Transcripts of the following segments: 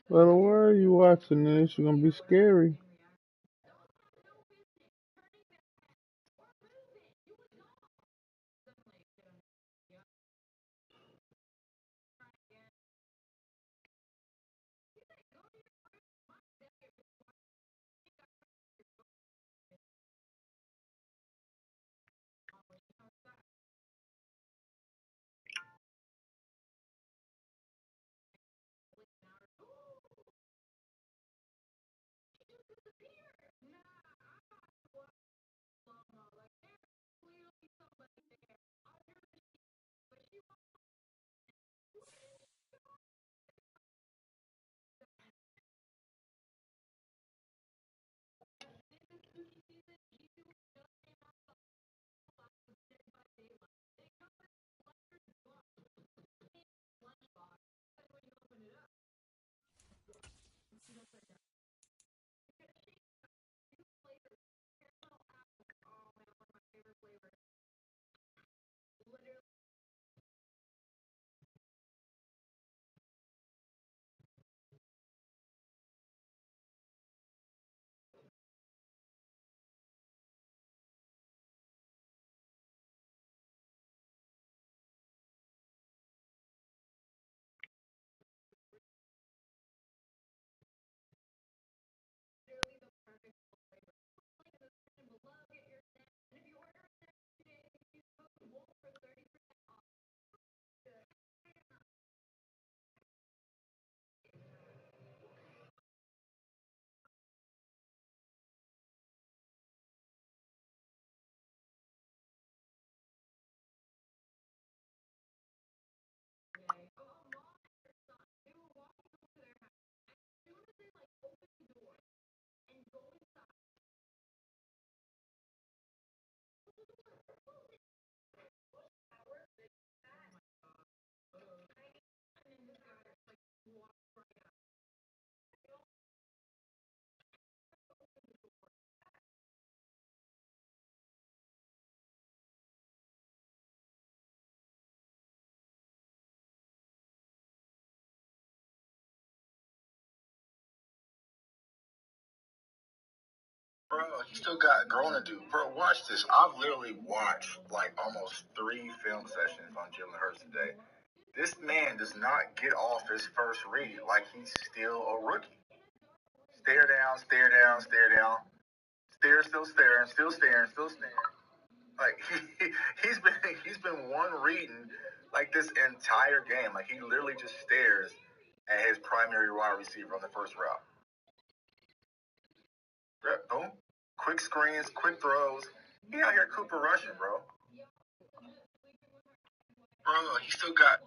Well, why are you watching this? You're gonna be scary. Bro, he still got growing to do. Bro, watch this. I've literally watched like almost 3 film sessions on Jalen Hurts today. This man does not get off his first read like he's still a rookie. Stare down, stare down, stare down. Stare, still staring, still staring, still staring. Like he's been one reading like this entire game. Like he literally just stares at his primary wide receiver on the first route. Boom. Quick screens, quick throws. He out here Cooper rushing, bro. Bro, he still got.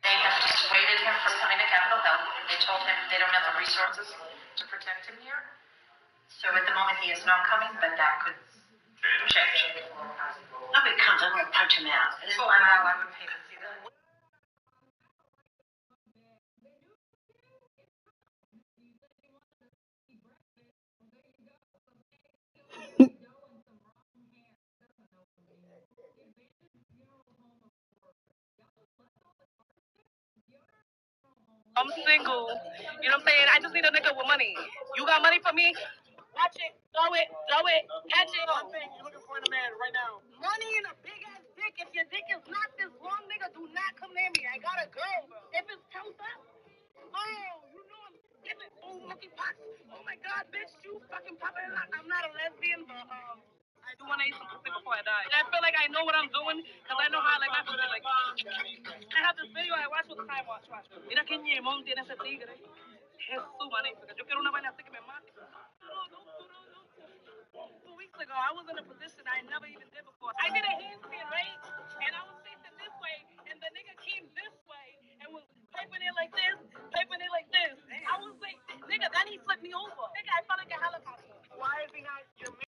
They have dissuaded him from coming to Capitol Hill. They told him they don't have the resources to protect him here. So at the moment he is not coming, but that could change. Nobody comes, I'm going to punch him out. Well, I know, I would hate to see that. I'm single. You know what I'm saying? I just need a nigga with money. You got money for me? Watch it. Throw it. Catch it. One thing you're looking for in a man right now. Money and a big ass dick. If your dick is not this long, nigga, do not come near me. I got a girl. If it's toast up, you know I'm giving. Oh, monkey pox. Oh my god, bitch, you fucking popping a lot. I'm not a lesbian, but I do want to eat some pussy before I die. And I feel like I know what I'm doing because I know how I like my pussy. Like, I have this video I watch all the time. Watch. Mira que ñemón tiene ese tigre. Jesús, magnífico. Yo quiero una vaina así que me mate. 2 weeks ago, I was in a position I never even did before. I did a handstand, right? And I was facing this way, and the nigga came this way and was piping it like this. I was like, nigga, then he flipped me over. Nigga, I felt like a helicopter. Why is he not your man?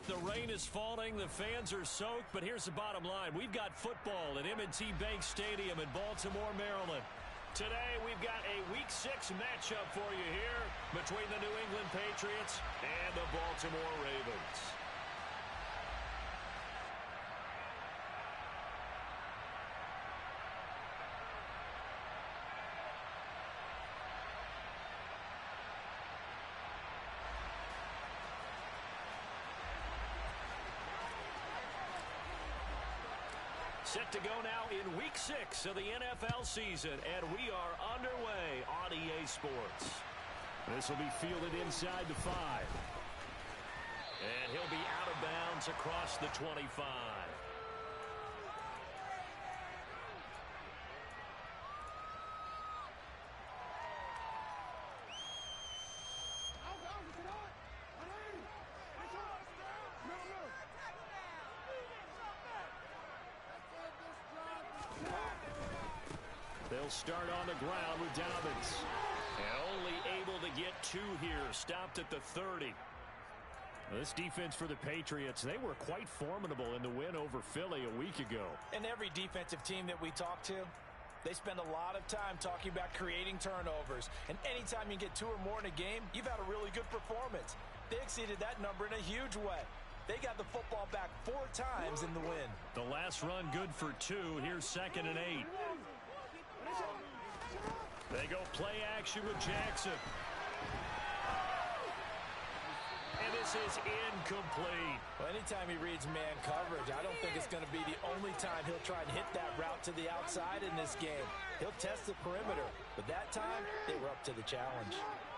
The rain is falling, the fans are soaked, but here's the bottom line. We've got football at M&T Bank Stadium in Baltimore, Maryland. Today, we've got a Week 6 matchup for you here between the New England Patriots and the Baltimore Ravens. Set to go now in Week 6 of the NFL season, and we are underway on EA Sports. This will be fielded inside the 5. And he'll be out of bounds across the 25. They'll start on the ground with Dobbins. And only able to get 2 here. Stopped at the 30. This defense for the Patriots, they were quite formidable in the win over Philly a week ago. And every defensive team that we talk to, they spend a lot of time talking about creating turnovers. And anytime you get 2 or more in a game, you've had a really good performance. They exceeded that number in a huge way. They got the football back 4 times in the win. The last run good for 2. Here's 2nd and 8. They go play action with Jackson. And this is incomplete. Well, anytime he reads man coverage, I don't think it's going to be the only time he'll try and hit that route to the outside in this game. He'll test the perimeter, but that time they were up to the challenge.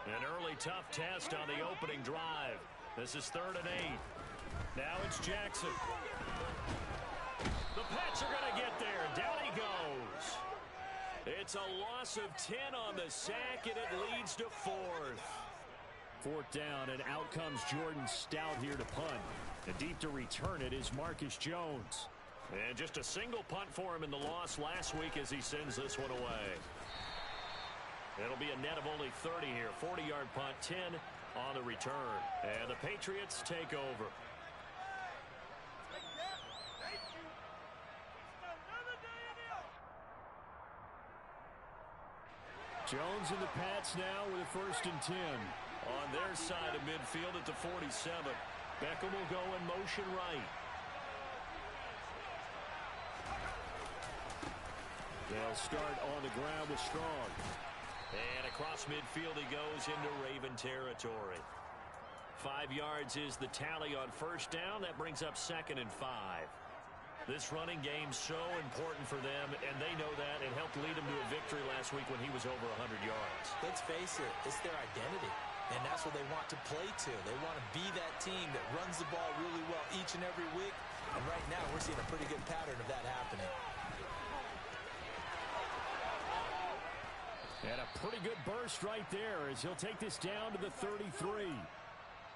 An early tough test on the opening drive. This is 3rd and 8. Now it's Jackson. The Pats are going to get there. Down he goes. It's a loss of 10 on the sack, and it leads to 4th. 4th down, and out comes Jordan Stout here to punt. And deep to return it is Marcus Jones. And just a single punt for him in the loss last week as he sends this one away. It'll be a net of only 30 here. 40-yard punt, 10 on the return. And the Patriots take over. Jones and the Pats now with a 1st and 10 on their side of midfield at the 47. Beckham will go in motion right. They'll start on the ground with Strong. And across midfield he goes into Raven territory. 5 yards is the tally on 1st down. That brings up 2nd and 5. This running game's so important for them, and they know that. It helped lead them to a victory last week when he was over 100 yards. Let's face it, it's their identity, and that's what they want to play to. They want to be that team that runs the ball really well each and every week, and right now we're seeing a pretty good pattern of that happening. And a pretty good burst right there as he'll take this down to the 33.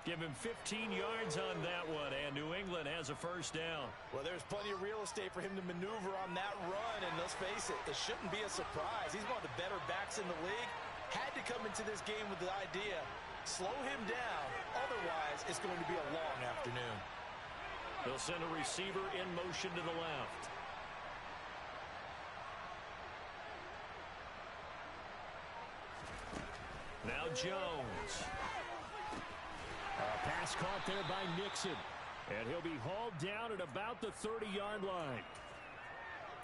Give him 15 yards on that one, and New England has a 1st down. Well, there's plenty of real estate for him to maneuver on that run, and let's face it, it shouldn't be a surprise. He's one of the better backs in the league. Had to come into this game with the idea, slow him down, otherwise it's going to be a long afternoon. They'll send a receiver in motion to the left. Now Jones. A pass caught there by Nixon. And he'll be hauled down at about the 30-yard line.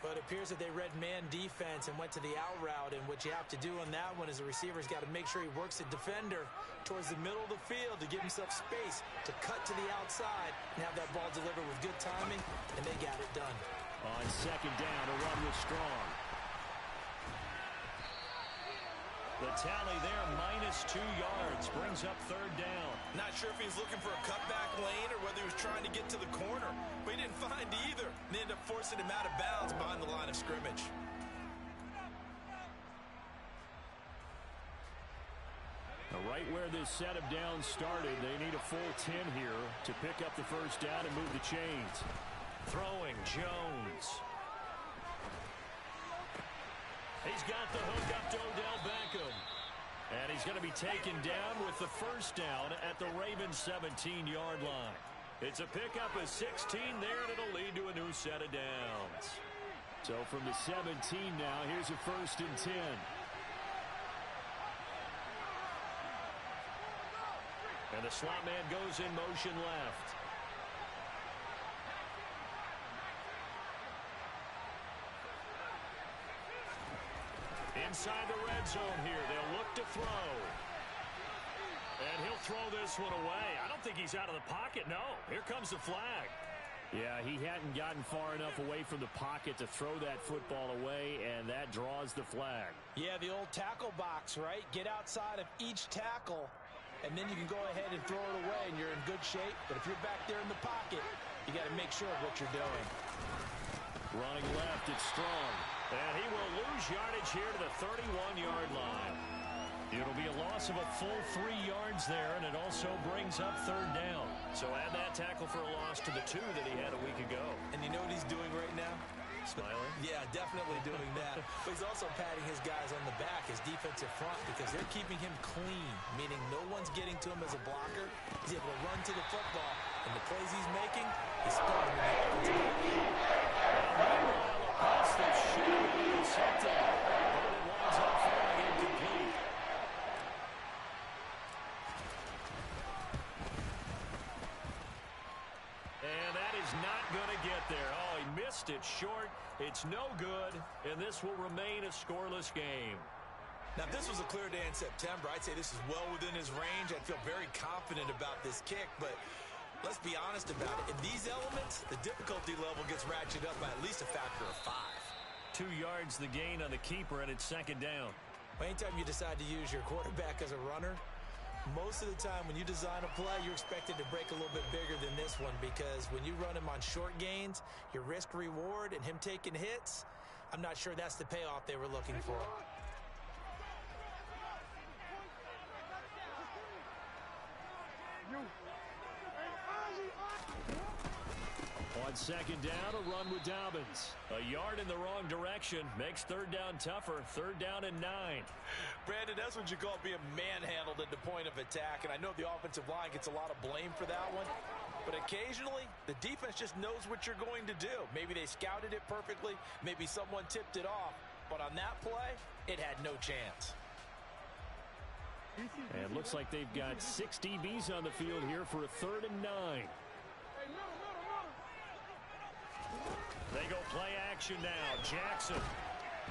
But it appears that they read man defense and went to the out route. And what you have to do on that one is the receiver's got to make sure he works the defender towards the middle of the field to give himself space to cut to the outside and have that ball delivered with good timing, and they got it done. On 2nd down, a run with Strong. The tally there, -2 yards, brings up 3rd down. Not sure if he was looking for a cutback lane or whether he was trying to get to the corner, but he didn't find either. And they ended up forcing him out of bounds behind the line of scrimmage. Now, right where this set of downs started, they need a full 10 here to pick up the 1st down and move the chains. Throwing, Jones. He's got the hook up to Odell Beckham. And he's going to be taken down with the 1st down at the Ravens' 17-yard line. It's a pickup of 16 there, and it'll lead to a new set of downs. So from the 17 now, here's a 1st and 10. And the slot man goes in motion left. Inside the red zone here, they'll look to throw. And he'll throw this one away. I don't think he's out of the pocket, no. Here comes the flag. Yeah, he hadn't gotten far enough away from the pocket to throw that football away, and that draws the flag. Yeah, the old tackle box, right? Get outside of each tackle, and then you can go ahead and throw it away, and you're in good shape. But if you're back there in the pocket, you got to make sure of what you're doing. Running left, it's Strong. And he will lose yardage here to the 31-yard line. It'll be a loss of a full 3 yards there, and it also brings up 3rd down. So add that tackle for a loss to the 2 that he had a week ago. And you know what he's doing right now? Smiling? Yeah, definitely doing that. But he's also patting his guys on the back, his defensive front, because they're keeping him clean, meaning no one's getting to him as a blocker. He's able to run to the football, and the plays he's making, he's spelling the offensive line. Pass that should have been intercepted, but it winds up falling incomplete. And that is not going to get there. Oh, he missed it short. It's no good, and this will remain a scoreless game. Now, if this was a clear day in September, I'd say this is well within his range. I'd feel very confident about this kick, but let's be honest about it. In these elements, the difficulty level gets ratcheted up by at least a factor of 5. 2 yards the gain on the keeper, and it's 2nd down. Anytime you decide to use your quarterback as a runner, most of the time when you design a play, you're expected to break a little bit bigger than this one, because when you run him on short gains, your risk-reward and him taking hits, I'm not sure that's the payoff they were looking for. On second down, a run with Dobbins. A yard in the wrong direction makes third down tougher. Third down and 9. Brandon, that's what you call being manhandled at the point of attack. And I know the offensive line gets a lot of blame for that one. But occasionally, the defense just knows what you're going to do. Maybe they scouted it perfectly. Maybe someone tipped it off. But on that play, it had no chance. And it looks like they've got 6 DBs on the field here for a third and 9. They go play action now. Jackson.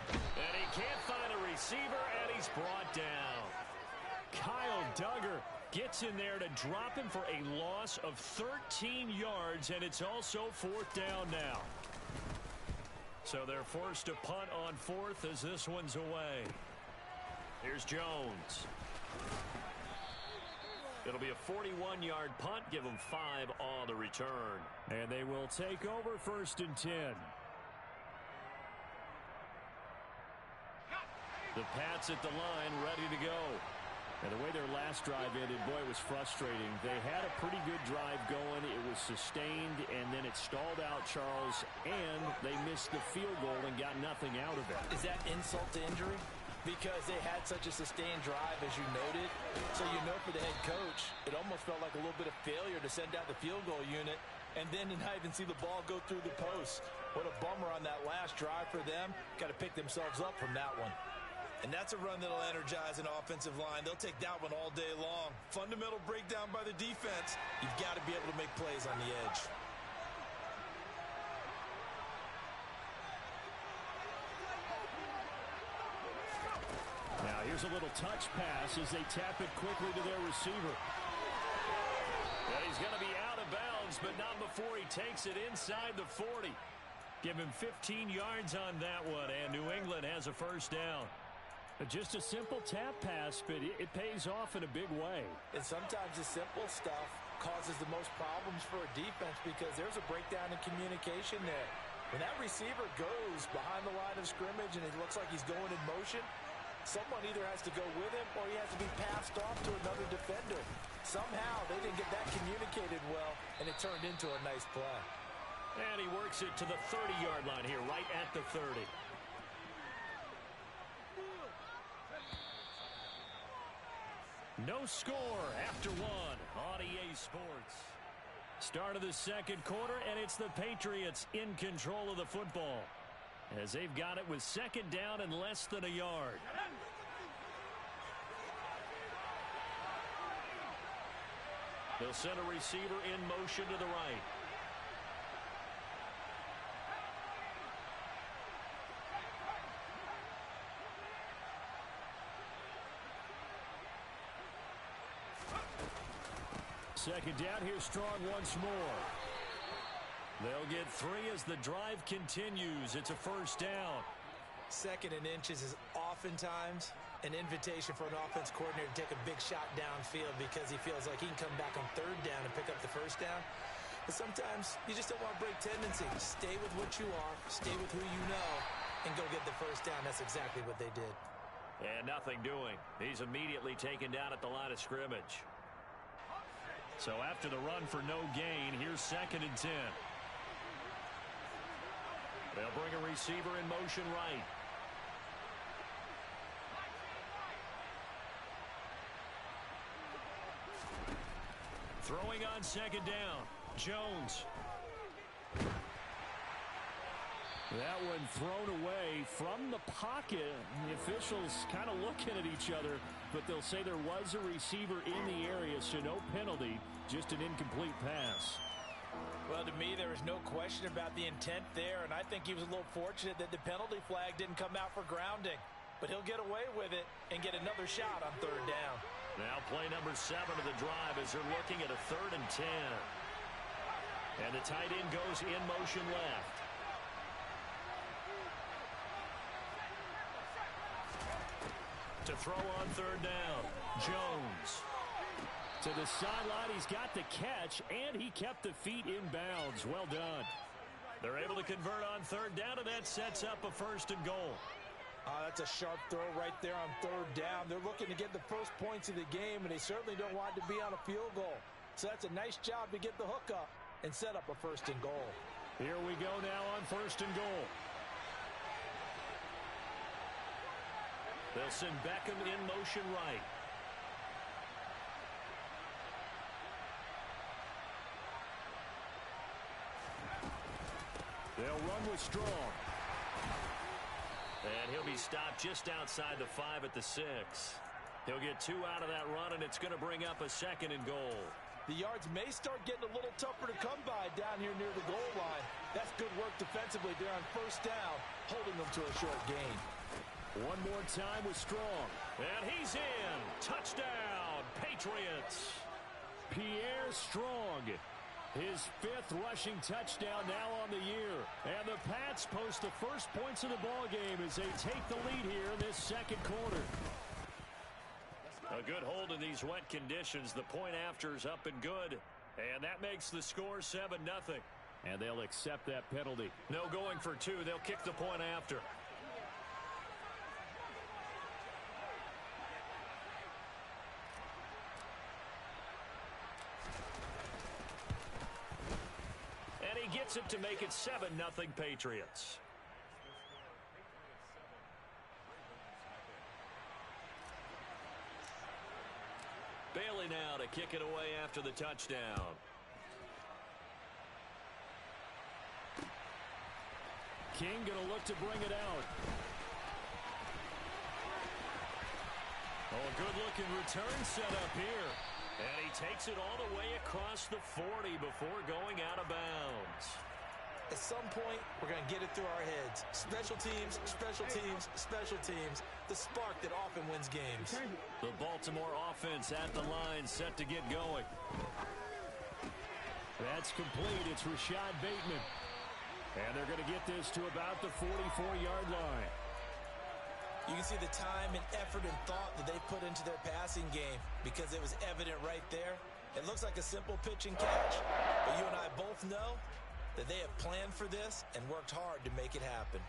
And he can't find a receiver, and he's brought down. Kyle Duggar gets in there to drop him for a loss of 13 yards, and it's also fourth down now. So they're forced to punt on fourth as this one's away. Here's Jones. It'll be a 41-yard punt. Give them 5 on the return. And they will take over first and 10. The Pats at the line, ready to go. And the way their last drive ended, boy, it was frustrating. They had a pretty good drive going. It was sustained, and then it stalled out, Charles, and they missed the field goal and got nothing out of it. Is that insult to injury? Because they had such a sustained drive, as you noted. So you know for the head coach, it almost felt like a little bit of failure to send out the field goal unit and then to not even see the ball go through the post. What a bummer on that last drive for them. Got to pick themselves up from that one. And that's a run that'll energize an offensive line. They'll take that one all day long. Fundamental breakdown by the defense. You've got to be able to make plays on the edge. Now here's a little touch pass as they tap it quickly to their receiver. And he's going to be out of bounds, but not before he takes it inside the 40. Give him 15 yards on that one, and New England has a first down. Just a simple tap pass, but it pays off in a big way. And sometimes the simple stuff causes the most problems for a defense because there's a breakdown in communication there. When that receiver goes behind the line of scrimmage and it looks like he's going in motion, someone either has to go with him or he has to be passed off to another defender. Somehow they didn't get that communicated well, and it turned into a nice play. And he works it to the 30-yard line here, right at the 30. No score after one on EA Sports. Start of the second quarter, and it's the Patriots in control of the football as they've got it with second down and less than a yard. They'll send a receiver in motion to the right. Second down, here's Strong once more. They'll get 3 as the drive continues. It's a first down. Second and inches is oftentimes an invitation for an offense coordinator to take a big shot downfield because he feels like he can come back on third down and pick up the first down. But sometimes you just don't want to break tendency. Stay with what you are, stay with who you know, and go get the first down. That's exactly what they did. And nothing doing. He's immediately taken down at the line of scrimmage. So after the run for no gain, here's second and 10. They'll bring a receiver in motion right. Throwing on second down, Jones. That one thrown away from the pocket. The officials kind of looking at each other, but they'll say there was a receiver in the area, so no penalty, just an incomplete pass. Well, to me, there was no question about the intent there, and I think he was a little fortunate that the penalty flag didn't come out for grounding. But he'll get away with it and get another shot on third down. Now play number 7 of the drive as they're looking at a third and 10. And the tight end goes in motion left. To throw on third down, Jones. To the sideline, he's got the catch, and he kept the feet in bounds. Well done. They're able to convert on third down, and that sets up a first and goal. That's a sharp throw right there on third down. They're looking to get the first points of the game, and they certainly don't want to be on a field goal. So that's a nice job to get the hook up and set up a first and goal. Here we go now on 1st and goal. They'll send Beckham in motion right. They'll run with Strong. And he'll be stopped just outside the 5 at the 6. He'll get 2 out of that run, and it's going to bring up a 2nd and goal. The yards may start getting a little tougher to come by down here near the goal line. That's good work defensively there on 1st down, holding them to a short gain. One more time with Strong. And he's in. Touchdown, Patriots. Pierre Strong. His 5th rushing touchdown now on the year. And the Pats post the first points of the ball game as they take the lead here in this 2nd quarter. A good hold in these wet conditions. The point after is up and good. And that makes the score 7-0. And they'll accept that penalty. No going for 2. They'll kick the point after. And he gets it to make it 7-0 Patriots. Bailey now to kick it away after the touchdown. King going to look to bring it out. Oh, good-looking return set up here. And he takes it all the way across the 40 before going out of bounds. At some point, we're going to get it through our heads. Special teams, special teams, special teams. The spark that often wins games. The Baltimore offense at the line set to get going. That's complete. It's Rashad Bateman. And they're going to get this to about the 44-yard line. You can see the time and effort and thought that they put into their passing game because it was evident right there. It looks like a simple pitch and catch, but you and I both know that they have planned for this and worked hard to make it happen.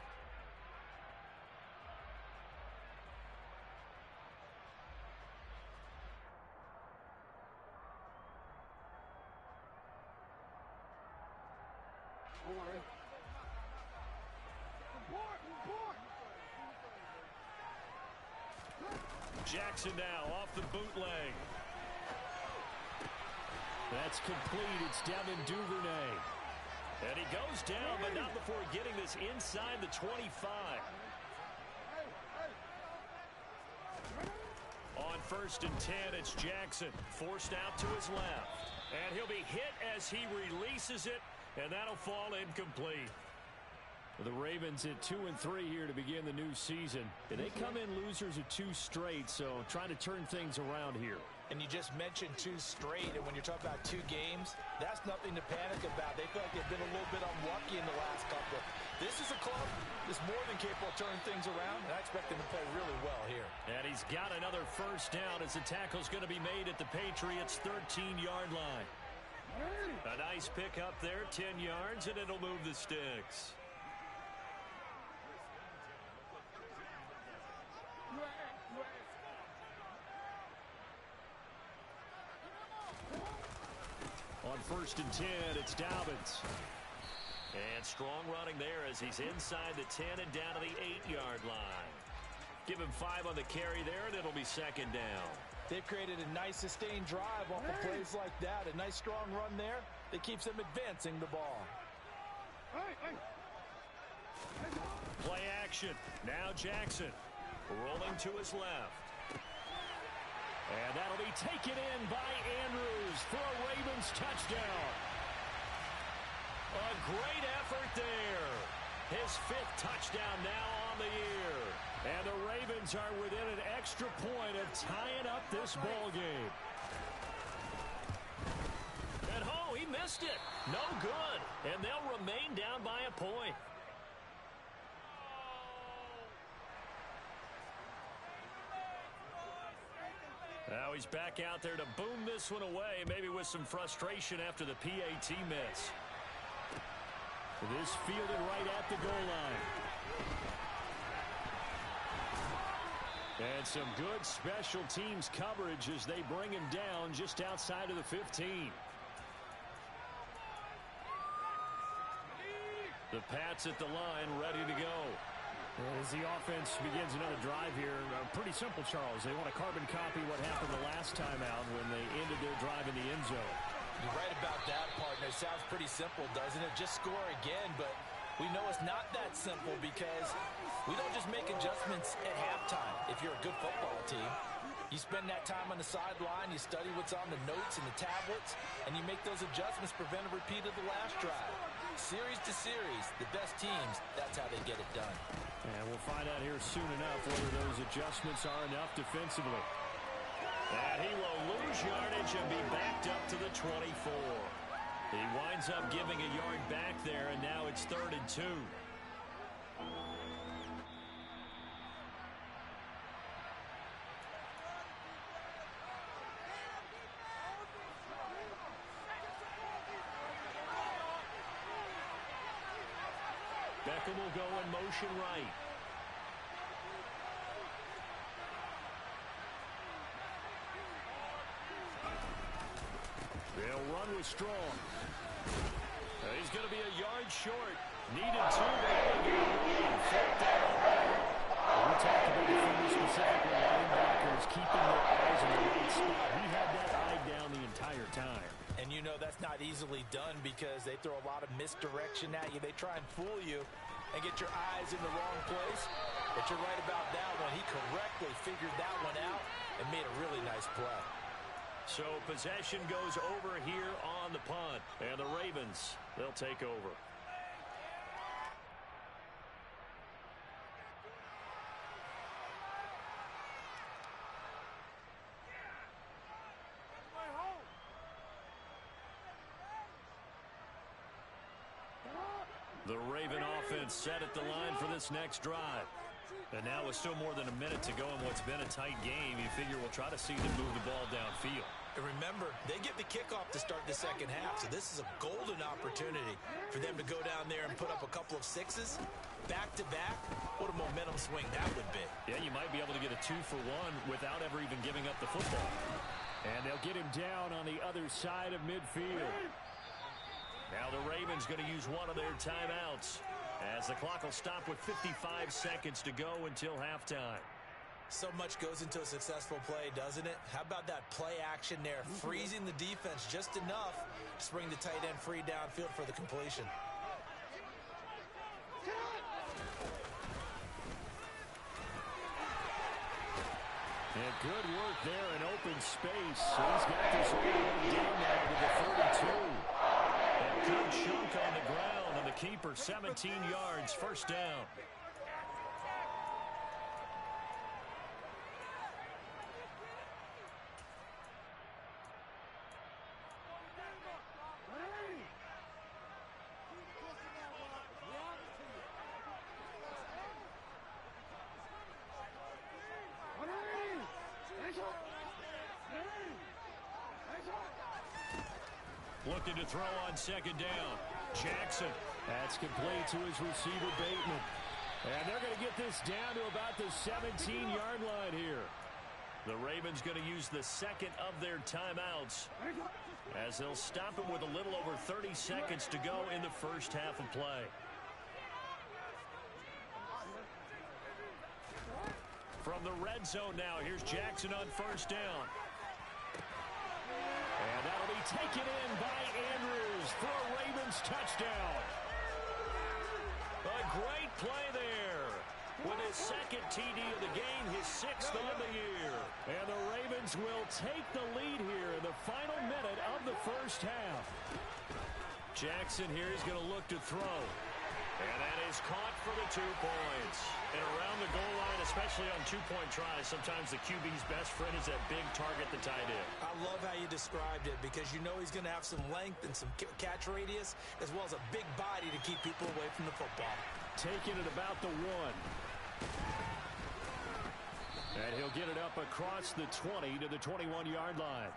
Jackson now off the bootleg. That's complete. It's Devin Duvernay. And he goes down, but not before getting this inside the 25. On 1st and 10, it's Jackson. Forced out to his left. And he'll be hit as he releases it, and that'll fall incomplete. The Ravens at 2-3 here to begin the new season. And they come in losers of 2 straight, so trying to turn things around here. And you just mentioned 2 straight, and when you're talking about 2 games, that's nothing to panic about. They feel like they've been a little bit unlucky in the last couple. This is a club that's more than capable of turning things around, and I expect them to play really well here. And he's got another first down as the tackle's going to be made at the Patriots' 13-yard line. A nice pick up there, 10 yards, and it'll move the sticks. On 1st and 10, it's Dobbins. And Strong running there as he's inside the 10 and down to the 8-yard line. Give him 5 on the carry there, and it'll be 2nd down. They've created a nice sustained drive off of plays like that. A nice strong run there that keeps them advancing the ball. Play action. Now Jackson rolling to his left. And that'll be taken in by Andrews for a Ravens touchdown. A great effort there. His 5th touchdown now on the year. And the Ravens are within an extra point of tying up this ball game. And oh, he missed it. No good. And they'll remain down by a point. Now he's back out there to boom this one away, maybe with some frustration after the PAT miss. This fielded right at the goal line. And some good special teams coverage as they bring him down just outside of the 15. Pats at the line, ready to go. As the offense begins another drive here, pretty simple, Charles. They want to carbon copy what happened the last time out when they ended their drive in the end zone. You're right about that, partner. Sounds pretty simple, doesn't it? Just score again, but we know it's not that simple because we don't just make adjustments at halftime if you're a good football team. You spend that time on the sideline, you study what's on the notes and the tablets, and you make those adjustments, prevent a repeat of the last drive. Series to series, the best teams, that's how they get it done. And we'll find out here soon enough whether those adjustments are enough defensively. And he will lose yardage and be backed up to the 24. He winds up giving a yard back there, and now it's 3rd and 2. Beckham will go in motion right. They'll run with Strong. He's going to be a yard short. Needed 2. Fourth down. We talked about defenders, specifically linebackers, keeping their eyes in the right spot. He had that eye down the entire time. And you know that's not easily done because they throw a lot of misdirection at you. They try and fool you and get your eyes in the wrong place. But you're right about that one. He correctly figured that one out and made a really nice play. So possession goes over here on the punt. And the Ravens, they'll take over. The Raven offense set at the line for this next drive. And now with still more than a minute to go in what's been a tight game, you figure we'll try to see them move the ball downfield. And remember, they get the kickoff to start the second half, so this is a golden opportunity for them to go down there and put up a couple of sixes back-to-back. What a momentum swing that would be. Yeah, you might be able to get a 2-for-1 without ever even giving up the football. And they'll get him down on the other side of midfield. Now the Ravens going to use one of their timeouts as the clock will stop with 55 seconds to go until halftime. So much goes into a successful play, doesn't it? How about that play action there, freezing the defense just enough to bring the tight end free downfield for the completion. And good work there in open space. He's got this all the way down now to the 32. And good chunk on the ground, and the keeper 17 yards, first down. Looking to throw on second down. Jackson. That's complete to his receiver, Bateman. And they're going to get this down to about the 17-yard line here. The Ravens going to use the second of their timeouts as they'll stop him with a little over 30 seconds to go in the first half of play. From the red zone now, here's Jackson on first down. And that'll be taken in by Andrews for a Ravens touchdown. A great play there. With his second TD of the game, his 6th on the year. And the Ravens will take the lead here in the final minute of the first half. Jackson here is going to look to throw. And that is caught for the 2 points. And around the goal line, especially on 2-point tries, sometimes the QB's best friend is that big target, the tight end. I love how you described it because you know he's going to have some length and some catch radius as well as a big body to keep people away from the football. Taking it about the 1. And he'll get it up across the 20 to the 21-yard line.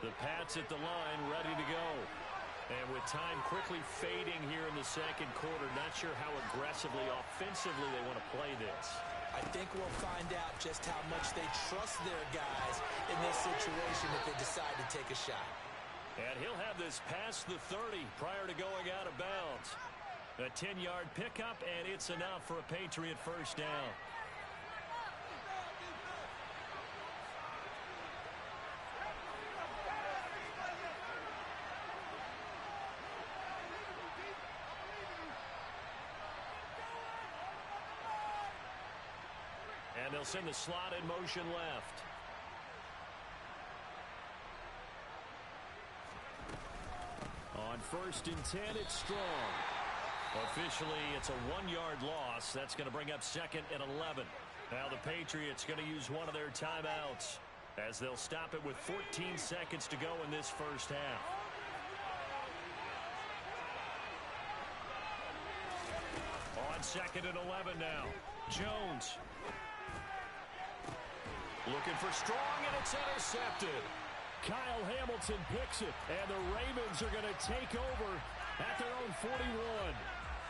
The Pats at the line, ready to go. And with time quickly fading here in the second quarter, not sure how aggressively, offensively they want to play this. I think we'll find out just how much they trust their guys in this situation if they decide to take a shot. And he'll have this past the 30 prior to going out of bounds. A 10-yard pickup, and it's enough for a Patriot first down. And they'll send the slot in motion left. On 1st and 10, it's Strong. Officially, it's a 1-yard loss. That's going to bring up 2nd and 11. Now the Patriots going to use one of their timeouts as they'll stop it with 14 seconds to go in this first half. On 2nd and 11 now. Jones. Looking for Strong, and it's intercepted. Kyle Hamilton picks it, and the Ravens are going to take over at their own 41.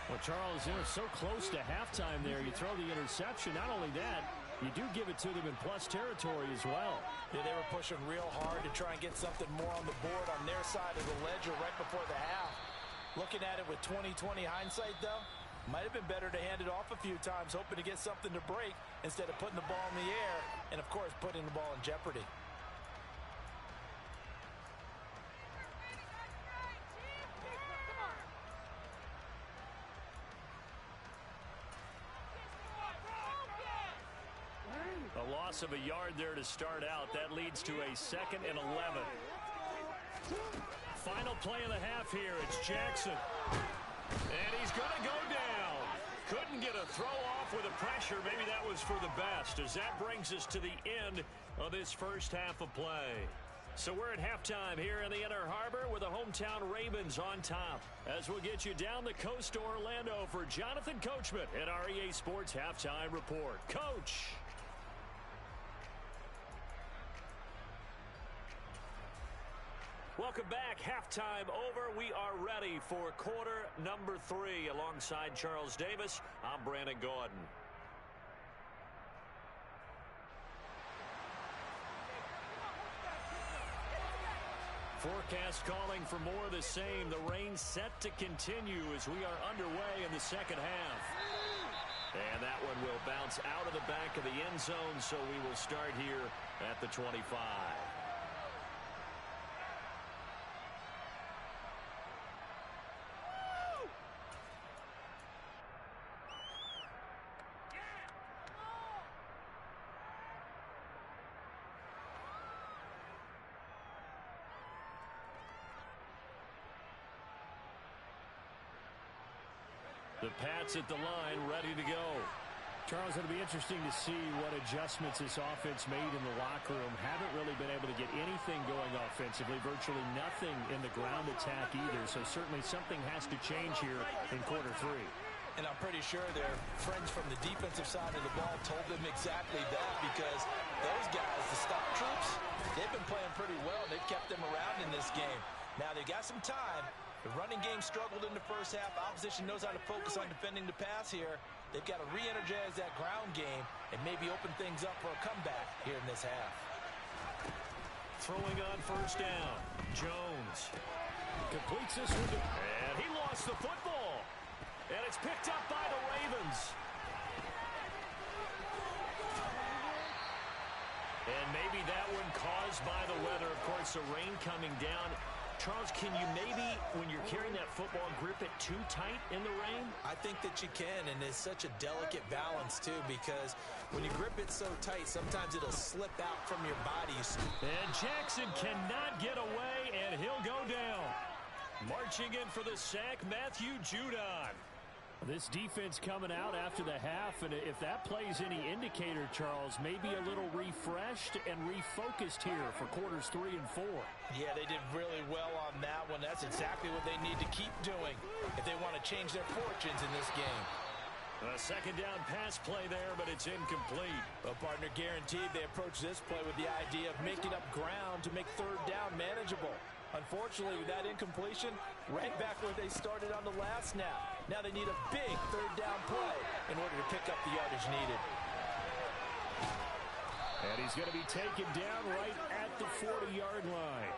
Well, Charles, they're so close to halftime there. You throw the interception. Not only that, you do give it to them in plus territory as well. Yeah, they were pushing real hard to try and get something more on the board on their side of the ledger right before the half. Looking at it with 20/20 hindsight, though, might have been better to hand it off a few times, hoping to get something to break instead of putting the ball in the air and, of course, putting the ball in jeopardy. A loss of a yard there to start out. That leads to a 2nd and 11. Final play of the half here. It's Jackson. And he's going to go down. Couldn't get a throw off with the pressure. Maybe that was for the best, as that brings us to the end of this first half of play. So we're at halftime here in the Inner Harbor with the hometown Ravens on top, as we'll get you down the coast to Orlando for Jonathan Coachman at our EA Sports Halftime Report. Coach. Welcome back. Halftime over. We are ready for quarter number 3. Alongside Charles Davis, I'm Brandon Gordon. Forecast calling for more of the same. The rain set to continue as we are underway in the second half. And that one will bounce out of the back of the end zone, so we will start here at the 25. The Pats at the line, ready to go. Charles, it'll be interesting to see what adjustments this offense made in the locker room. Haven't really been able to get anything going offensively, virtually nothing in the ground attack either. So certainly something has to change here in quarter 3. And I'm pretty sure their friends from the defensive side of the ball told them exactly that, because those guys, the stop troops, they've been playing pretty well. They've kept them around in this game. Now they got some time. The running game struggled in the first half. Opposition knows how to focus on defending the pass here. They've got to re-energize that ground game and maybe open things up for a comeback here in this half. Throwing on first down. Jones completes this one. And he lost the football. And it's picked up by the Ravens. And maybe that one caused by the weather. Of course, the rain coming down. Charles, can you maybe, when you're carrying that football, grip it too tight in the rain? I think that you can, and it's such a delicate balance, too, because when you grip it so tight, sometimes it'll slip out from your body. And Jackson cannot get away, and he'll go down. Marching in for the sack, Matthew Judon. This defense coming out after the half, and if that plays any indicator, Charles, maybe a little refreshed and refocused here for quarters 3 and 4. Yeah, they did really well on that one. That's exactly what they need to keep doing if they want to change their fortunes in this game. A second down pass play there, but it's incomplete. Well, partner, guaranteed they approach this play with the idea of making up ground to make third down manageable. Unfortunately, with that incompletion, right back where they started on the last snap. Now they need a big third down play in order to pick up the yardage needed. And he's going to be taken down right at the 40-yard line.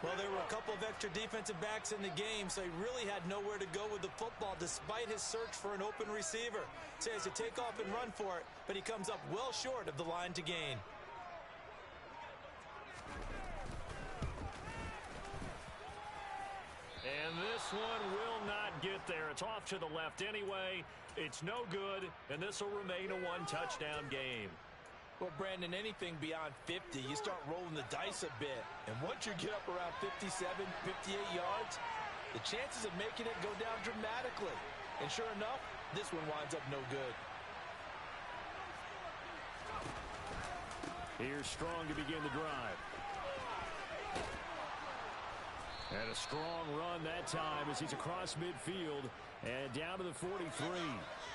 Well, there were a couple of extra defensive backs in the game, so he really had nowhere to go with the football despite his search for an open receiver. So he has to take off and run for it, but he comes up well short of the line to gain. And this one will not get there. It's off to the left anyway. It's no good, and this will remain a one-touchdown game. Well, Brandon, anything beyond 50, you start rolling the dice a bit. And once you get up around 57, 58 yards, the chances of making it go down dramatically. And sure enough, this one winds up no good. Here's Strong to begin the drive. And a strong run that time as he's across midfield and down to the 43.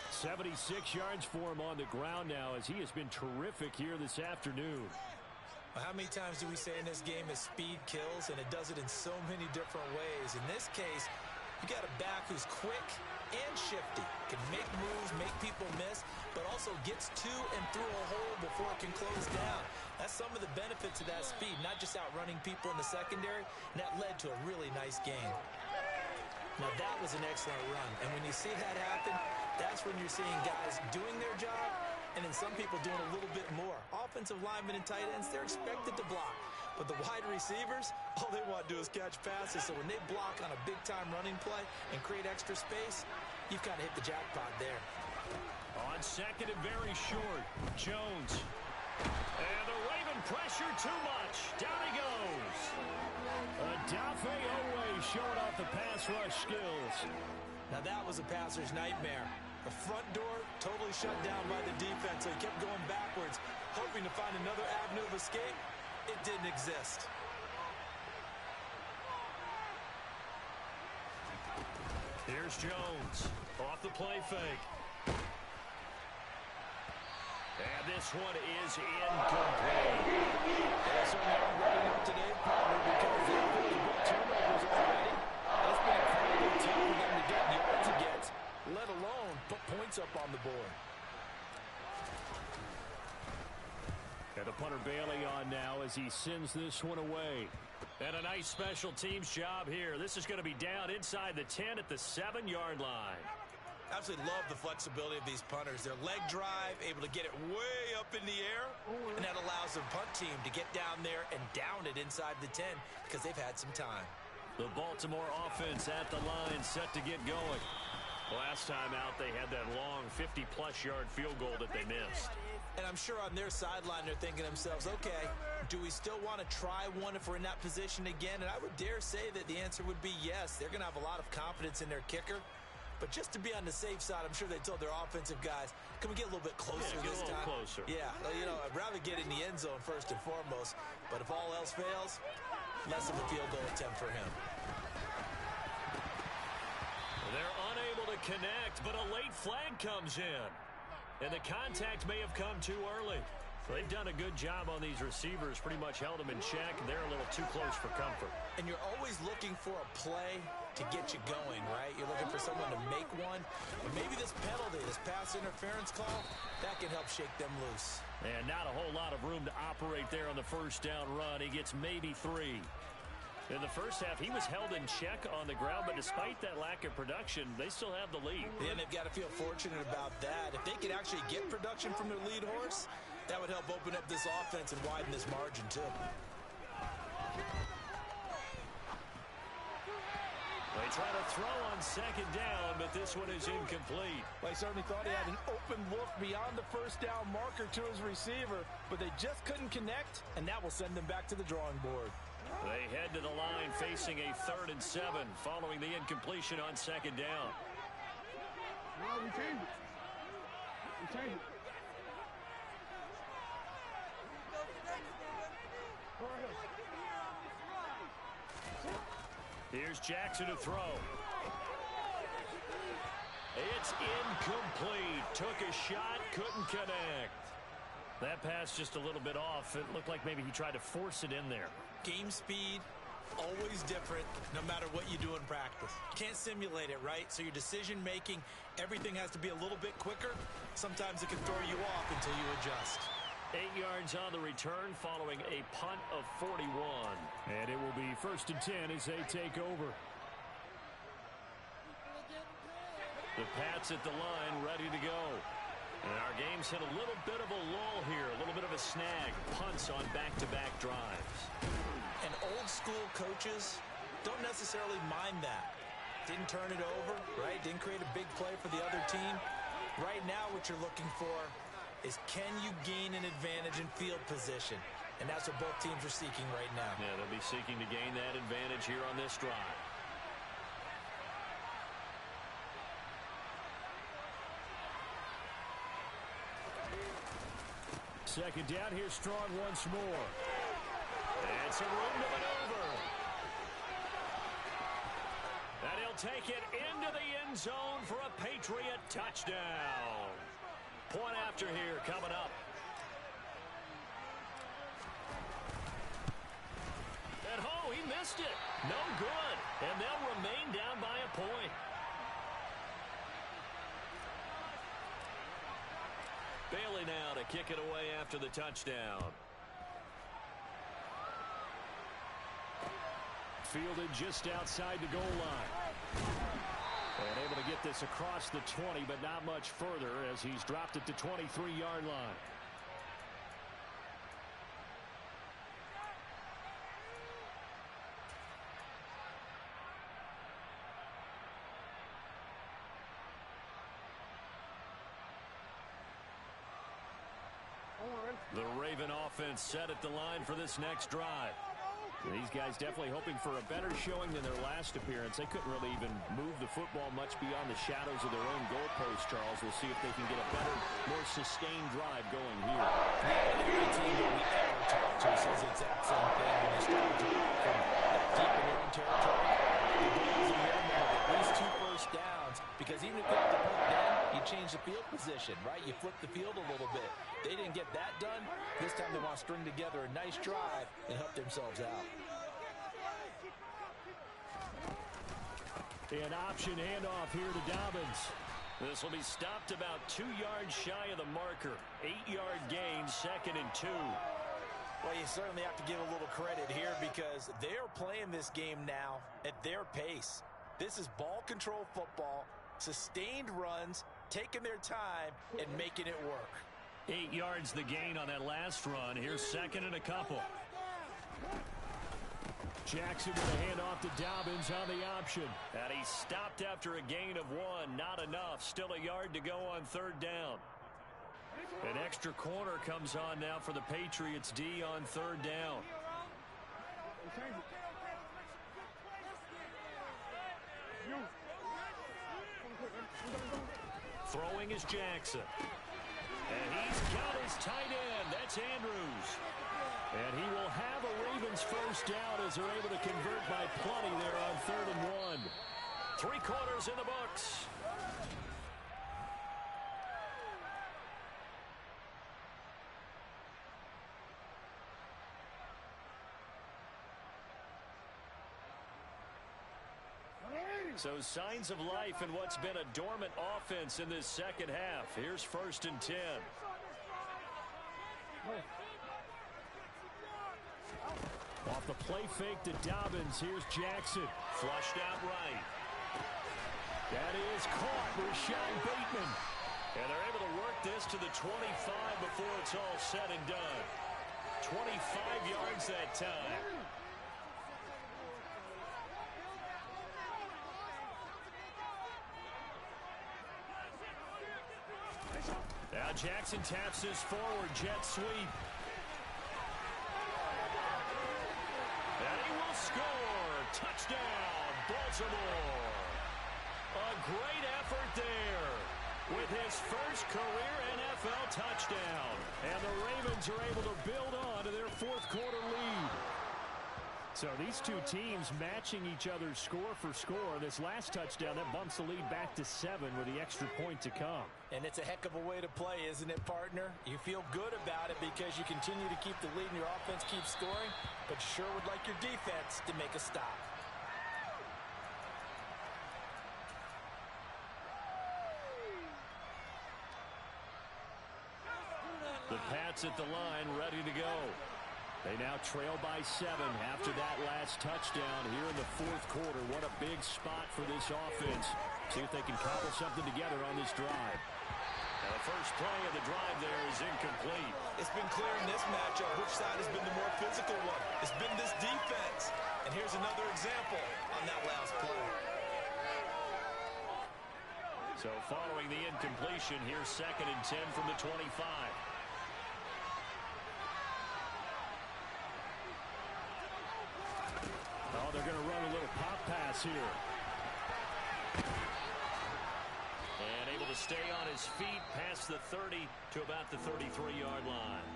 76 yards for him on the ground now as he has been terrific here this afternoon. Well, how many times do we say in this game that speed kills, and it does it in so many different ways. In this case, you got a back who's quick and shifty, can make moves, make people miss, but also gets to and through a hole before it can close down. That's some of the benefits of that speed, not just outrunning people in the secondary, and that led to a really nice game. Now that was an excellent run, and when you see that happen, that's when you're seeing guys doing their job, and then some people doing a little bit more. Offensive linemen and tight ends, they're expected to block. But the wide receivers, all they want to do is catch passes. So when they block on a big-time running play and create extra space, you've kind of hit the jackpot there. On second and very short, Jones. And the Raven pressure too much. Down he goes. Adafe Owe showing off the pass rush skills. Now that was a passer's nightmare. The front door totally shut down by the defense, so he kept going backwards, hoping to find another avenue of escape. It didn't exist. Here's Jones off the play fake. And this one is incomplete. So now running up today, probably because they've got the big turnovers already. It's been incredibly tough for them to get yards against, let alone put points up on the board. And the punter Bailey on now as he sends this one away. And a nice special teams job here. This is going to be down inside the 10 at the 7-yard line. Absolutely love the flexibility of these punters. Their leg drive, able to get it way up in the air, and that allows the punt team to get down there and down it inside the 10 because they've had some time. The Baltimore offense at the line set to get going. Last time out, they had that long 50-plus yard field goal that they missed. And I'm sure on their sideline they're thinking to themselves, okay, do we still want to try one if we're in that position again? And I would dare say that the answer would be yes. They're going to have a lot of confidence in their kicker. But just to be on the safe side, I'm sure they told their offensive guys, can we get a little bit closer this time? Closer. Yeah, you know, I'd rather get in the end zone first and foremost. But if all else fails, less of a field goal attempt for him. They're unable to connect, but a late flag comes in. And the contact may have come too early. They've done a good job on these receivers, pretty much held them in check, and they're a little too close for comfort. And you're always looking for a play to get you going, right? You're looking for someone to make one. But maybe this penalty, this pass interference call, that can help shake them loose. And not a whole lot of room to operate there on the first down run. He gets maybe 3. In the first half, he was held in check on the ground, but despite that lack of production, they still have the lead. And they've got to feel fortunate about that. If they could actually get production from their lead horse, that would help open up this offense and widen this margin, too. They try to throw on second down, but this one is incomplete. Well, he certainly thought he had an open look beyond the first down marker to his receiver, but they just couldn't connect, and that will send them back to the drawing board. They head to the line facing a 3rd and 7 following the incompletion on second down. No, we changed it. We changed it. Here's Jackson to throw. It's incomplete. Took a shot, couldn't connect. That pass just a little bit off. It looked like maybe he tried to force it in there. Game speed, Always different, no matter what you do in practice. Can't simulate it, right? So your decision-making, everything has to be a little bit quicker. Sometimes it can throw you off until you adjust. 8 yards on the return following a punt of 41. And it will be 1st and 10 as they take over. The Pats at the line, ready to go. And our game's hit a little bit of a lull here, a little bit of a snag. Punts on back-to-back drives. And old-school coaches don't necessarily mind that. Didn't turn it over, right? Didn't create a big play for the other team. Right now, what you're looking for is, can you gain an advantage in field position? And that's what both teams are seeking right now. Yeah, they'll be seeking to gain that advantage here on this drive. Second down, here's Strong once more. And some room to maneuver. And he'll take it into the end zone for a Patriot touchdown. Point after here coming up. And he missed it. No good. And they'll remain down by a point. Bailey now to kick it away after the touchdown. Fielded just outside the goal line. And able to get this across the 20, but not much further as he's dropped it to 23-yard line. The Raven offense set at the line for this next drive. These guys definitely hoping for a better showing than their last appearance. They couldn't really even move the football much beyond the shadows of their own goalpost, Charles. We'll see if they can get a better, more sustained drive going here. Every team that we ever talk to says the exact same thing when they start to from deep in their own territory. The goal is a minimum of at least 2 first downs, because even if you have to punt then, you change the field position, right? You flip the field a little bit. They didn't get that done. This time they want to string together a nice drive and help themselves out. An option handoff here to Dobbins. This will be stopped about 2 yards shy of the marker. 8-yard gain, 2nd and 2. Well, you certainly have to give a little credit here because they're playing this game now at their pace. This is ball control football, sustained runs, taking their time, and making it work. 8 yards the gain on that last run. Here's 2nd and a couple. Jackson with a handoff to Dobbins on the option. And he stopped after a gain of 1. Not enough. Still a yard to go on 3rd down. An extra corner comes on now for the Patriots D on 3rd down. Throwing is Jackson. And he's got his tight end. That's Andrews. And he will have a Ravens first down as they're able to convert by plenty there on 3rd and 1. 3 quarters in the books. So signs of life in what's been a dormant offense in this second half. Here's 1st and 10. Off the play fake to Dobbins. Here's Jackson. Flushed out right. That is caught. Rashawn Bateman. And they're able to work this to the 25 before it's all said and done. 25 yards that time. Now Jackson taps his forward jet sweep. And he will score. Touchdown, Baltimore. A great effort there with his first career NFL touchdown. And the Ravens are able to build on to their 4th quarter lead. So these two teams matching each other's score for score. This last touchdown, that bumps the lead back to 7 with the extra point to come. And it's a heck of a way to play, isn't it, partner? You feel good about it because you continue to keep the lead and your offense keeps scoring, but you sure would like your defense to make a stop. The Pats at the line, ready to go. They now trail by 7 after that last touchdown here in the fourth quarter. What a big spot for this offense. See if they can cobble something together on this drive. Now the first play of the drive there is incomplete. It's been clear in this matchup which side has been the more physical one. It's been this defense. And here's another example on that last play. So following the incompletion, here's 2nd and 10 from the 25. Oh, they're going to run a little pop pass here. And able to stay on his feet past the 30 to about the 33-yard line.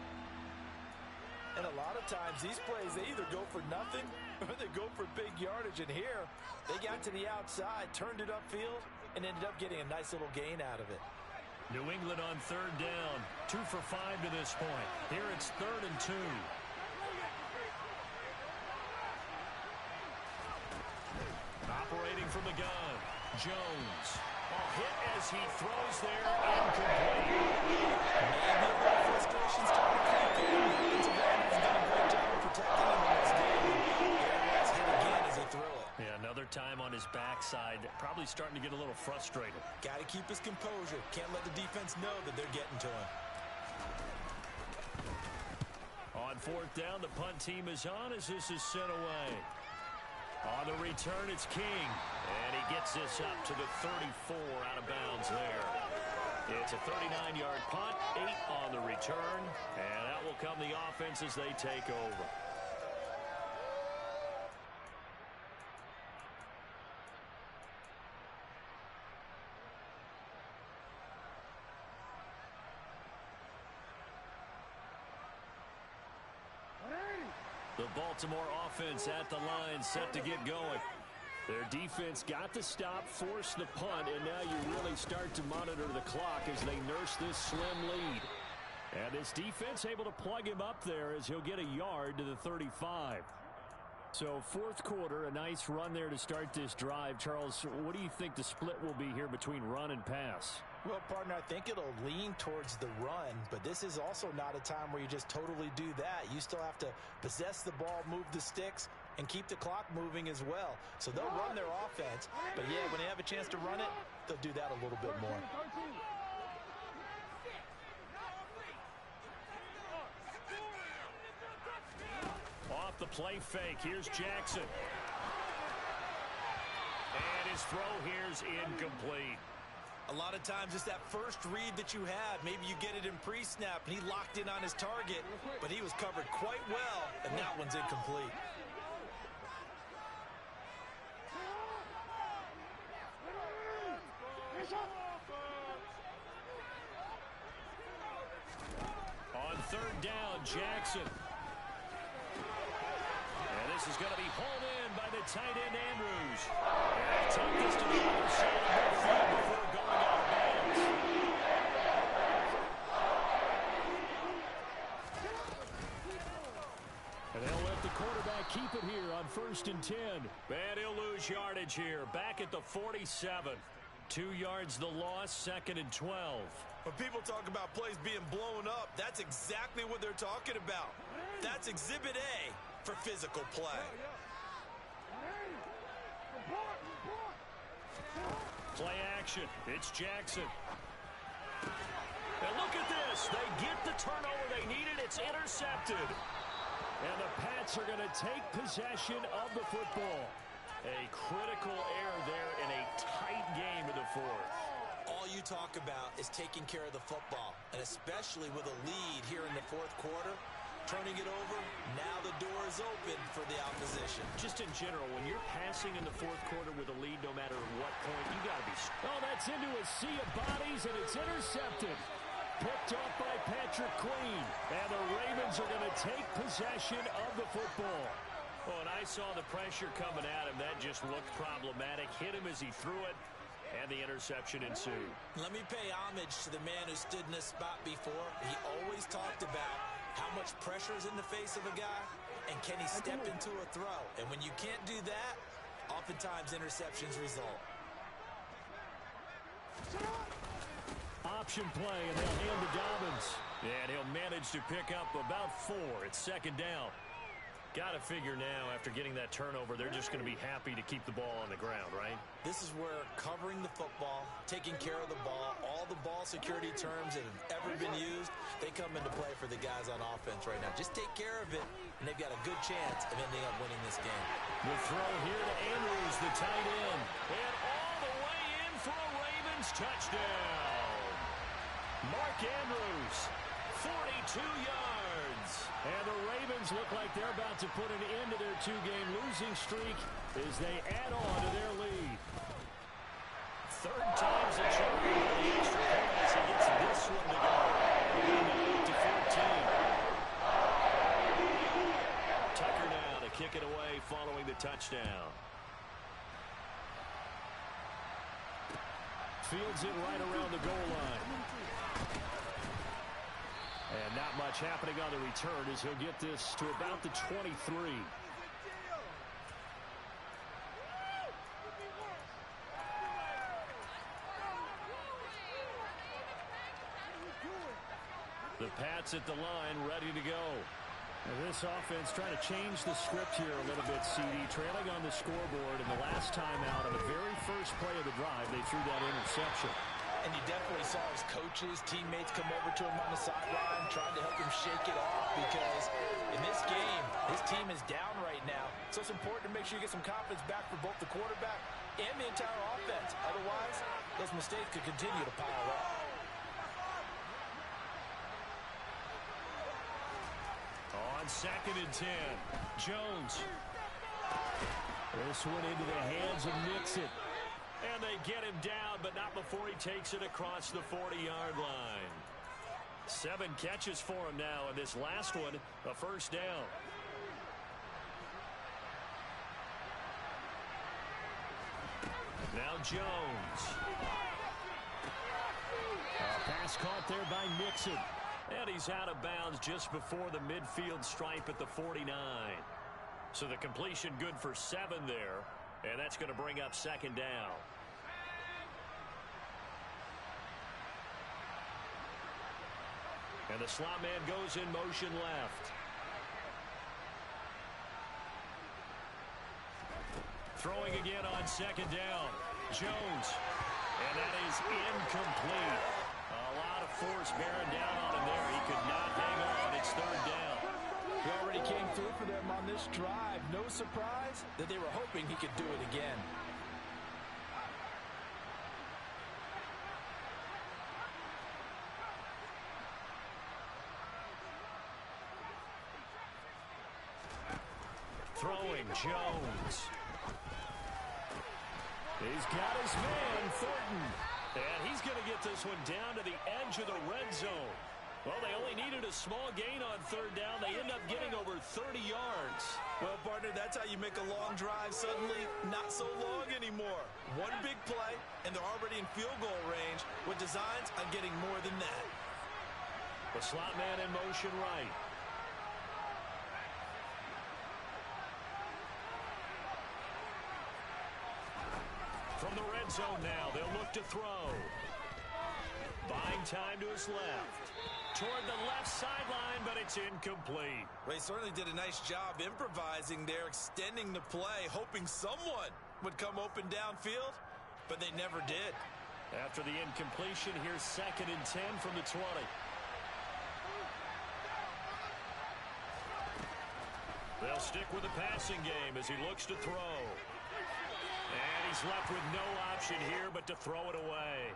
And a lot of times these plays, they either go for nothing or they go for big yardage. And here, they got to the outside, turned it upfield, and ended up getting a nice little gain out of it. New England on 3rd down. 2 for 5 to this point. Here it's 3rd and 2. Operating from the gun, Jones. Hit as he throws there, incomplete. Maybe a little frustration starting to creep in. Defensive end has done a great job of protecting him in this game. There he was, hit again as he threw it. Yeah, another time on his backside, probably starting to get a little frustrated. Got to keep his composure. Can't let the defense know that they're getting to him. On 4th down, the punt team is on as this is sent away. On the return, it's King. And he gets this up to the 34 out of bounds there. It's a 39-yard punt, 8 on the return. And that will come the offense as they take over. The Baltimore offense at the line, set to get going. Their defense got the stop, forced the punt, and now you really start to monitor the clock as they nurse this slim lead. And this defense able to plug him up there as he'll get a yard to the 35. So 4th quarter, a nice run there to start this drive. Charles, what do you think the split will be here between run and pass? Well, partner, I think it'll lean towards the run, but this is also not a time where you just totally do that. You still have to possess the ball, move the sticks, and keep the clock moving as well. So they'll run their offense, but yeah, when they have a chance to run it, they'll do that a little bit more. Off the play fake, here's Jackson. And his throw here's incomplete. A lot of times it's that first read that you have. Maybe you get it in pre-snap, and he locked in on his target, but he was covered quite well, and that one's incomplete. On 3rd down, Jackson. And this is going to be hauled in by the tight end, Andrews. And take this to the other side of the field before going out of bounds. And they'll let the quarterback keep it here on 1st and 10. And he'll lose yardage here, back at the 47. 2 yards the loss, 2nd and 12. When people talk about plays being blown up, that's exactly what they're talking about. That's Exhibit A for physical play. Play action. It's Jackson. And look at this. They get the turnover they needed. It's intercepted. And the Pats are going to take possession of the football. A critical error there in a tight game in the 4th. All you talk about is taking care of the football, and especially with a lead here in the 4th quarter, turning it over, now the door is open for the opposition. Just in general, when you're passing in the 4th quarter with a lead, no matter what point, you got to be... Oh, that's into a sea of bodies, and it's intercepted. Picked up by Patrick Queen. And the Ravens are going to take possession of the football. Well, and I saw the pressure coming at him. That just looked problematic. Hit him as he threw it, and the interception ensued. Let me pay homage to the man who stood in this spot before. He always talked about how much pressure is in the face of a guy, and can he step into a throw? And when you can't do that, oftentimes interceptions result. Option play, and they'll hand to Dobbins. And he'll manage to pick up about 4. It's second down. Got to figure now, after getting that turnover, they're just going to be happy to keep the ball on the ground, right? This is where covering the football, taking care of the ball, all the ball security terms that have ever been used, they come into play for the guys on offense right now. Just take care of it, and they've got a good chance of ending up winning this game. The throw here to Andrews, the tight end. And all the way in for a Ravens touchdown. Mark Andrews, 42 yards. And the Ravens look like they're about to put an end to their 2-game losing streak as they add on to their lead. Third time's a charm for the extra point as he gets this one to go. 8-14. Tucker now to kick it away following the touchdown. Fields it right around the goal line. And not much happening on the return as he'll get this to about the 23. The Pats at the line, ready to go. Now this offense trying to change the script here a little bit, CD. Trailing on the scoreboard, and the last time out on the very first play of the drive, they threw that interception. And you definitely saw his coaches, teammates come over to him on the sideline, trying to help him shake it off, because in this game, his team is down right now. So it's important to make sure you get some confidence back for both the quarterback and the entire offense. Otherwise, those mistakes could continue to pile up. On 2nd and 10, Jones. This one into the hands of Nixon. And they get him down, but not before he takes it across the 40-yard line. 7 catches for him now, and this last one, a first down. Now Jones. A pass caught there by Nixon. And he's out of bounds just before the midfield stripe at the 49. So the completion good for 7 there. And that's going to bring up 2nd down. And the slot man goes in motion left. Throwing again on 2nd down. Jones. And that is incomplete. A lot of force bearing down on him there. He could not hang on. It's 3rd down. He already came through for them on this drive. No surprise that they were hoping he could do it again. Throwing Jones. He's got his man, Thornton. And he's going to get this one down to the edge of the red zone. Well, they only needed a small gain on 3rd down. They end up getting over 30 yards. Well, partner, that's how you make a long drive suddenly not so long anymore. One big play, and they're already in field goal range with designs on getting more than that. The slot man in motion right. From the red zone now, they'll look to throw. Buying time to his left. Toward the left sideline, but it's incomplete. Well, he certainly did a nice job improvising there, extending the play, hoping someone would come open downfield, but they never did. After the incompletion, here's 2nd and 10 from the 20. They'll stick with the passing game as he looks to throw. And he's left with no option here but to throw it away.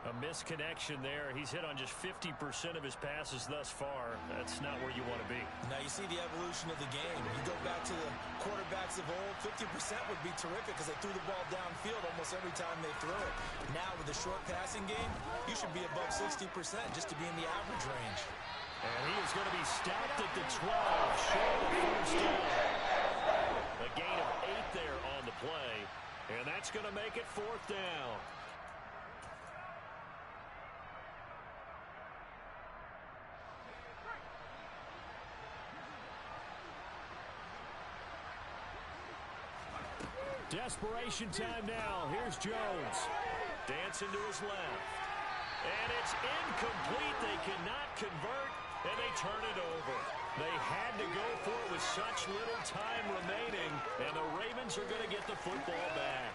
A misconnection there. He's hit on just 50% of his passes thus far. That's not where you want to be. Now you see the evolution of the game. You go back to the quarterbacks of old, 50% would be terrific because they threw the ball downfield almost every time they threw it. Now with the short passing game, you should be above 60% just to be in the average range. And he is going to be stopped at the 12, short of the first down. That's going to make it 4th down. Desperation time now. Here's Jones. Dancing to his left. And it's incomplete. They cannot convert, and they turn it over. They had to go for it with such little time remaining, and the Ravens are going to get the football back.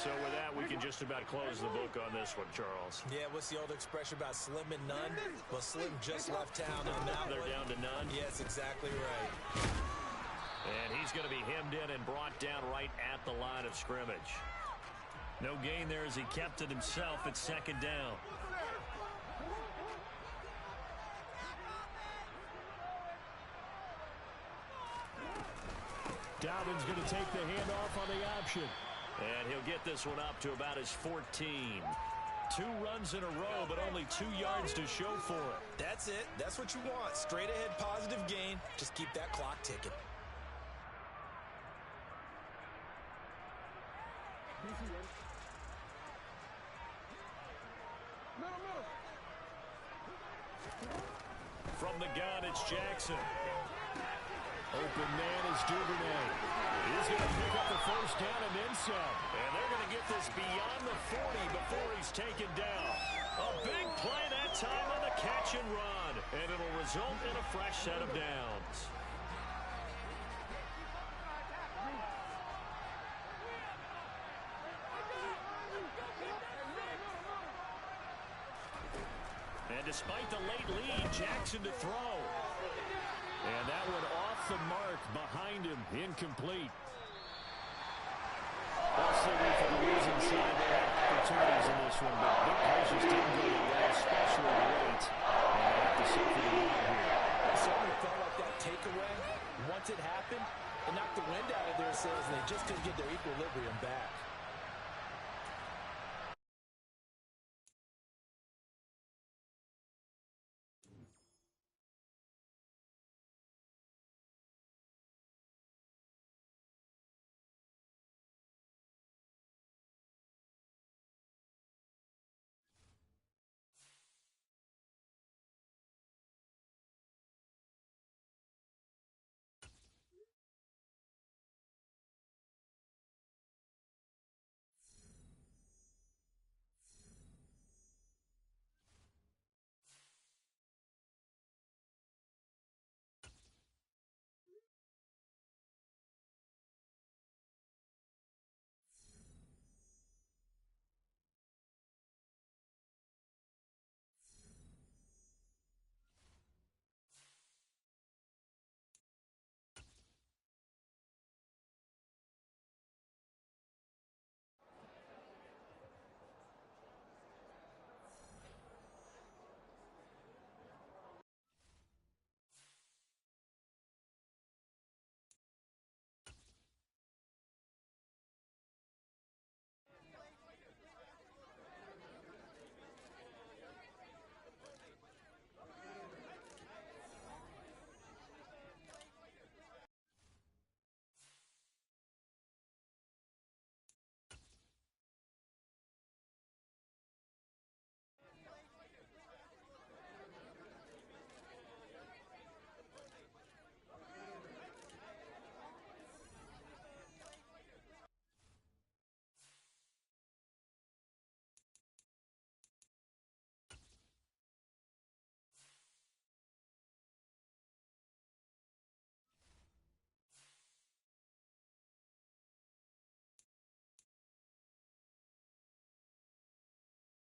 So with that, we can just about close the book on this one, Charles. Yeah, what's the old expression about slim and none? Well, Slim just left town on that They're one. down to none? Yes, exactly right. And he's going to be hemmed in and brought down right at the line of scrimmage. No gain there as he kept it himself at 2nd down. Dalvin's going to take the handoff on the option. And he'll get this one up to about his 14. 2 runs in a row, but only 2 yards to show for it. That's it. That's what you want. Straight ahead positive gain. Just keep that clock ticking. From the gun, it's Jackson. Open man is Duvernay. He's going to pick up the 1st down and then some. And they're going to get this beyond the 40 before he's taken down. A big play that time on the catch and run. And it'll result in a fresh set of downs. And despite the late lead, Jackson to throw. And that one off the mark behind him, incomplete. Also, for the losing side, they had opportunities in this one, but big plays